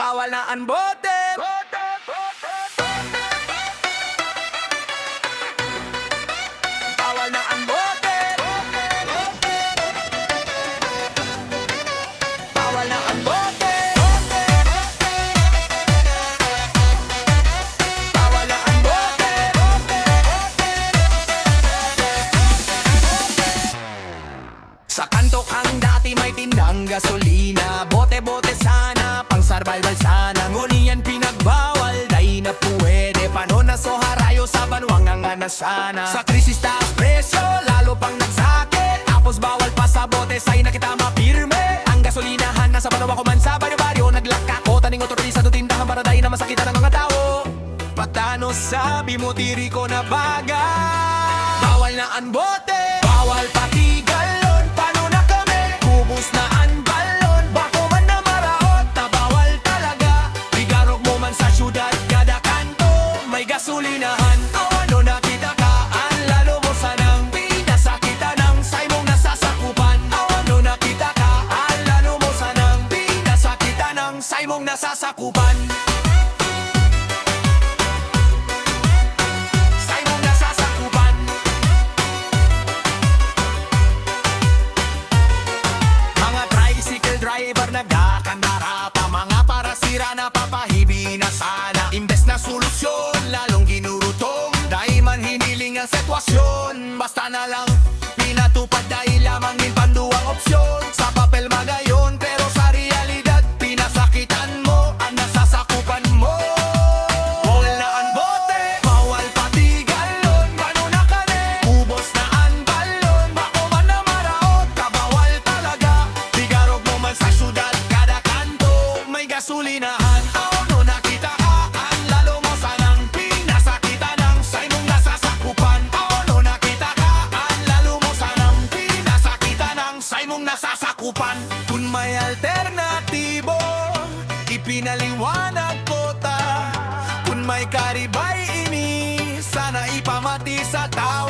bawal na ang bote. Bawal na ang bote. Bawal na ang bote. Bawal na ang bote. Sa kanto kang dati may tindang gasolina, bote-bote sana, pang survival sana. Ngunit yan pinagbawal, dahil na puwede. Paano na so harayo sa banwang ang anasana. Sa krisis taas presyo, lalo pang nagsakit. Tapos bawal pa sa bote, say na kita mapirme. Ang gasolinahan nasa banawa ko man sa baryo-baryo. Naglakako, taning otorita sa tindahan para dahil na masakitan ng mga tao. Patano sabi mo tiri ko na bagay. Bawal na ang bote, bawal pati galon. Paano na kami? Kubos na ang balon. Bako man na maraot, na bawal talaga. Bigarog mo man sa syudad, kada kanto may gasolinahan. O ano nakita ka? Ang lalo mo sanang pinasakita ng say mong nasasakupan. O ano nakita ka? Ang lalo mo sanang pinasakita ng say mong nasasakupan. Driver nagkakandarata, mga parasira na papahibi na sana. Imbes na solusyon, lalong ginurutong. Dahil man hiniling ang sitwasyon, basta na lang pinatupad dahil lamang din panduang opsyon. Sa papel magayon, pero sa realidad pinasakitan mo ang nasasakupan mo. Bawal na ang bote, bawal pati galon. Paano na kani? Ubos na ang balon. Bako man na maraot, kabawal talaga. Bigarog mo man sa syudad, kada kanto may gasolinahan. Ano nakita ka? Ang lalo mo sanang pinasakita ng say mong nasasakupan. Ano nakita ka? Ang lalo mo sanang pinasakita ng say mong nasasakupan. Kung may alternatibo, ipinaliwanag ko ta. Kung may karibay ini, sana ipamati sa tao.